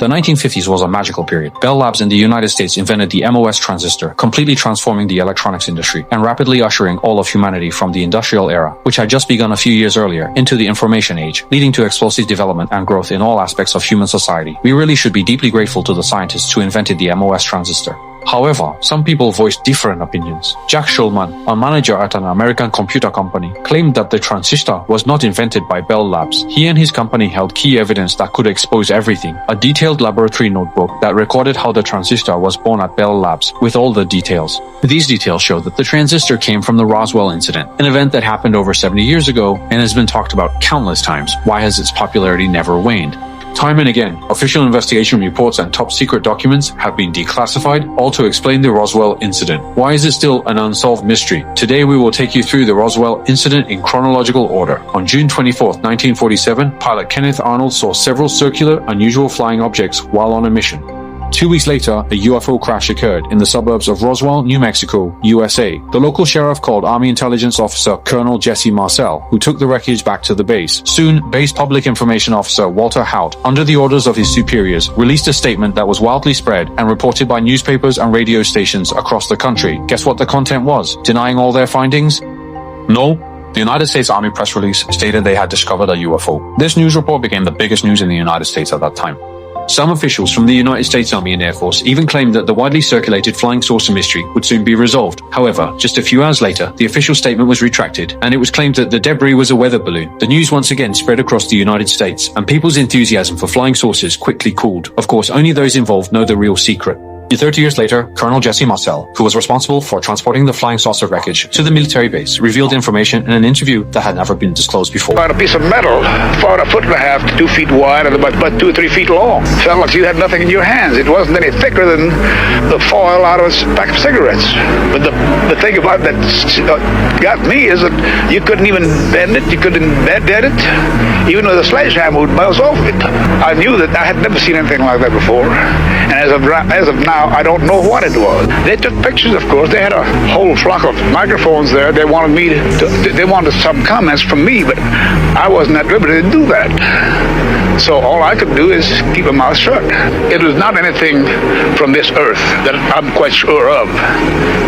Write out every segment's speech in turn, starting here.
The 1950s was a magical period. Bell Labs in the United States invented the MOS transistor, completely transforming the electronics industry and rapidly ushering all of humanity from the industrial era, which had just begun a few years earlier, into the information age, leading to explosive development and growth in all aspects of human society. We really should be deeply grateful to the scientists who invented the MOS transistor. However, some people voiced different opinions. Jack Schulman, a manager at an American computer company, claimed that the transistor was not invented by Bell Labs. He and his company held key evidence that could expose everything, a detailed laboratory notebook that recorded how the transistor was born at Bell Labs, with all the details. These details show that the transistor came from the Roswell incident, an event that happened over 70 years ago and has been talked about countless times. Why has its popularity never waned? Time and again, official investigation reports and top-secret documents have been declassified, all to explain the Roswell incident. Why is it still an unsolved mystery? Today we will take you through the Roswell incident in chronological order. On June 24, 1947, pilot Kenneth Arnold saw several circular, unusual flying objects while on a mission. 2 weeks later, a UFO crash occurred in the suburbs of Roswell, New Mexico, USA. The local sheriff called Army Intelligence Officer Colonel Jesse Marcel, who took the wreckage back to the base. Soon, Base Public Information Officer Walter Haut, under the orders of his superiors, released a statement that was widely spread and reported by newspapers and radio stations across the country. Guess what the content was? Denying all their findings? No. The United States Army press release stated they had discovered a UFO. This news report became the biggest news in the United States at that time. Some officials from the United States Army and Air Force even claimed that the widely circulated flying saucer mystery would soon be resolved. However, just a few hours later, the official statement was retracted, and it was claimed that the debris was a weather balloon. The news once again spread across the United States, and people's enthusiasm for flying saucers quickly cooled. Of course, only those involved know the real secret. 30 years later, Colonel Jesse Marcel, who was responsible for transporting the flying saucer wreckage to the military base, revealed information in an interview that had never been disclosed before. About a piece of metal, about 1.5 to 2 feet wide and about 2 or 3 feet long. Felt like you had nothing in your hands. It wasn't any thicker than the foil out of a pack of cigarettes. But the thing about that got me is that you couldn't even bend it, you couldn't dead it. Even with a sledgehammer would bounce off it. I knew that I had never seen anything like that before. And as of now, I don't know what it was. They took pictures, of course. They had a whole flock of microphones there. They wanted they wanted some comments from me, but I wasn't at liberty to do that. So all I could do is keep my mouth shut. It was not anything from this earth that I'm quite sure of,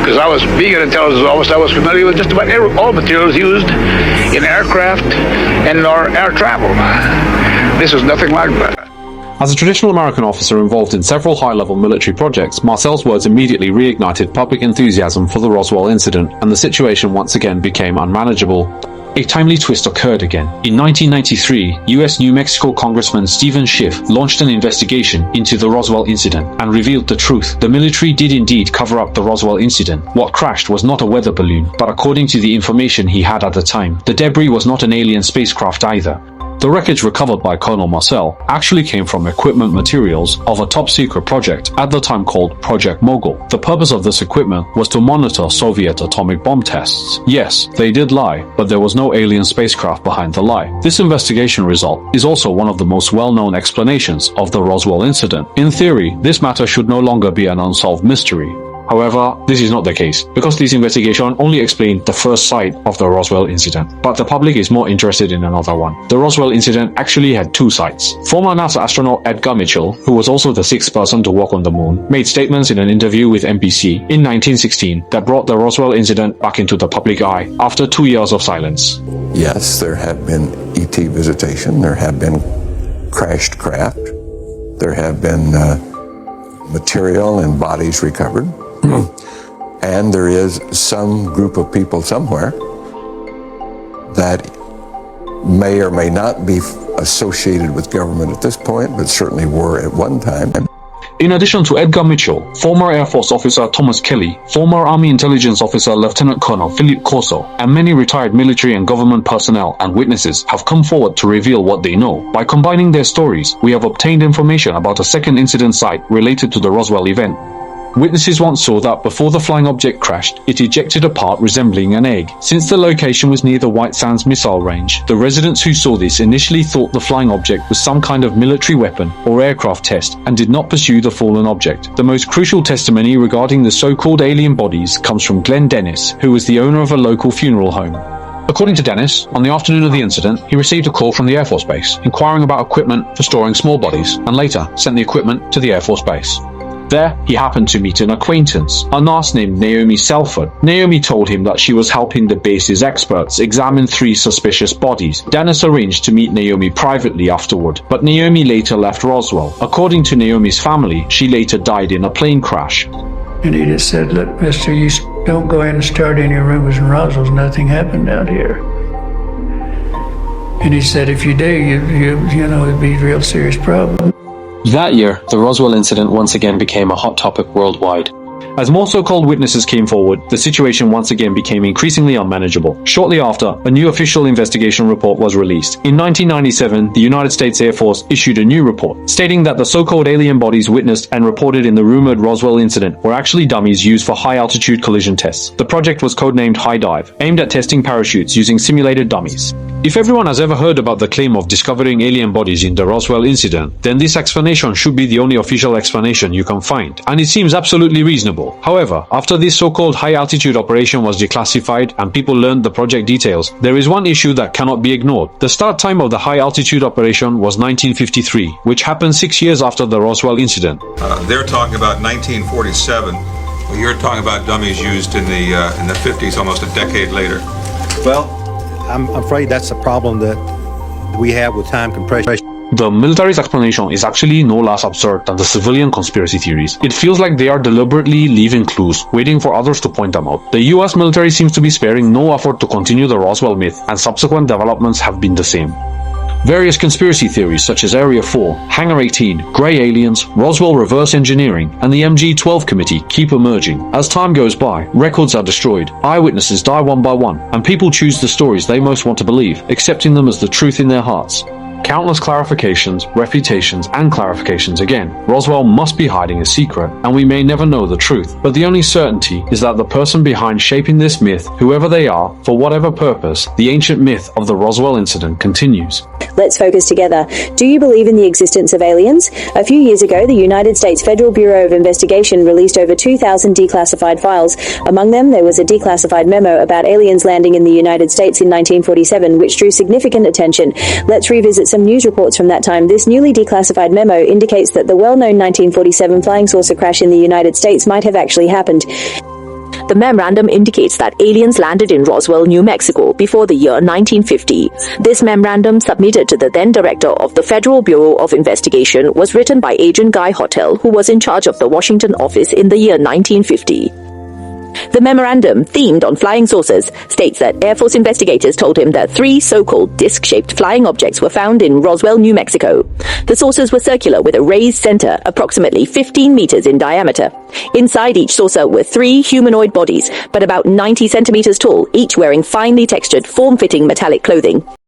because I was being an intelligence officer. I was familiar with just about all materials used in aircraft and our air travel. This is nothing like that. As a traditional American officer involved in several high-level military projects, Marcel's words immediately reignited public enthusiasm for the Roswell incident, and the situation once again became unmanageable. A timely twist occurred again. In 1993, U.S. New Mexico Congressman Stephen Schiff launched an investigation into the Roswell incident and revealed the truth. The military did indeed cover up the Roswell incident. What crashed was not a weather balloon, but according to the information he had at the time, the debris was not an alien spacecraft either. The wreckage recovered by Colonel Marcel actually came from equipment materials of a top-secret project at the time called Project Mogul. The purpose of this equipment was to monitor Soviet atomic bomb tests. Yes, they did lie, but there was no alien spacecraft behind the lie. This investigation result is also one of the most well-known explanations of the Roswell incident. In theory, this matter should no longer be an unsolved mystery. However, this is not the case, because this investigation only explained the first side of the Roswell incident, but the public is more interested in another one. The Roswell incident actually had two sides. Former NASA astronaut Edgar Mitchell, who was also the sixth person to walk on the moon, made statements in an interview with NBC in 1916 that brought the Roswell incident back into the public eye after 2 years of silence. Yes, there have been ET visitation, there have been crashed craft, there have been material and bodies recovered. And there is some group of people somewhere that may or may not be associated with government at this point, but certainly were at one time. In addition to Edgar Mitchell, former Air Force officer Thomas Kelly, former Army Intelligence officer Lieutenant Colonel Philip Corso, and many retired military and government personnel and witnesses have come forward to reveal what they know. By combining their stories, we have obtained information about a second incident site related to the Roswell event. Witnesses once saw that before the flying object crashed, it ejected a part resembling an egg. Since the location was near the White Sands missile range, the residents who saw this initially thought the flying object was some kind of military weapon or aircraft test and did not pursue the fallen object. The most crucial testimony regarding the so-called alien bodies comes from Glenn Dennis, who was the owner of a local funeral home. According to Dennis, on the afternoon of the incident, he received a call from the Air Force Base, inquiring about equipment for storing small bodies, and later sent the equipment to the Air Force Base. There, he happened to meet an acquaintance, a nurse named Naomi Selford. Naomi told him that she was helping the base's experts examine 3 suspicious bodies. Dennis arranged to meet Naomi privately afterward, but Naomi later left Roswell. According to Naomi's family, she later died in a plane crash. And he just said, look, mister, you don't go in and start any rumors in Roswell. Nothing happened out here. And he said, if you do, you know, it'd be a real serious problem. That year, the Roswell incident once again became a hot topic worldwide. As more so-called witnesses came forward, the situation once again became increasingly unmanageable. Shortly after, a new official investigation report was released. In 1997, the United States Air Force issued a new report, stating that the so-called alien bodies witnessed and reported in the rumored Roswell incident were actually dummies used for high-altitude collision tests. The project was codenamed High Dive, aimed at testing parachutes using simulated dummies. If everyone has ever heard about the claim of discovering alien bodies in the Roswell incident, then this explanation should be the only official explanation you can find, and it seems absolutely reasonable. However, after this so-called high-altitude operation was declassified and people learned the project details, there is one issue that cannot be ignored. The start time of the high-altitude operation was 1953, which happened 6 years after the Roswell incident. They're talking about 1947. Well, you're talking about dummies used in the 50s, almost a decade later. Well, I'm afraid that's a problem that we have with time compression. The military's explanation is actually no less absurd than the civilian conspiracy theories. It feels like they are deliberately leaving clues, waiting for others to point them out. The US military seems to be sparing no effort to continue the Roswell myth, and subsequent developments have been the same. Various conspiracy theories such as Area 4, Hangar 18, Grey Aliens, Roswell reverse engineering, and the MG-12 committee keep emerging. As time goes by, records are destroyed, eyewitnesses die one by one, and people choose the stories they most want to believe, accepting them as the truth in their hearts. Countless clarifications, refutations, and clarifications again. Roswell must be hiding a secret, and we may never know the truth. But the only certainty is that the person behind shaping this myth, whoever they are, for whatever purpose, the ancient myth of the Roswell incident continues. Let's focus together. Do you believe in the existence of aliens? A few years ago, the United States Federal Bureau of Investigation released over 2,000 declassified files. Among them, there was a declassified memo about aliens landing in the United States in 1947, which drew significant attention. Let's revisit some news reports from that time. This newly declassified memo indicates that the well-known 1947 flying saucer crash in the United States might have actually happened. The memorandum indicates that aliens landed in Roswell, New Mexico before the year 1950. This memorandum, submitted to the then director of the Federal Bureau of Investigation, was written by Agent Guy Hotel, who was in charge of the Washington office in the year 1950. The memorandum, themed on flying saucers, states that Air Force investigators told him that 3 so-called disc-shaped flying objects were found in Roswell, New Mexico. The saucers were circular with a raised center approximately 15 meters in diameter. Inside each saucer were 3 humanoid bodies, but about 90 centimeters tall, each wearing finely textured, form-fitting metallic clothing.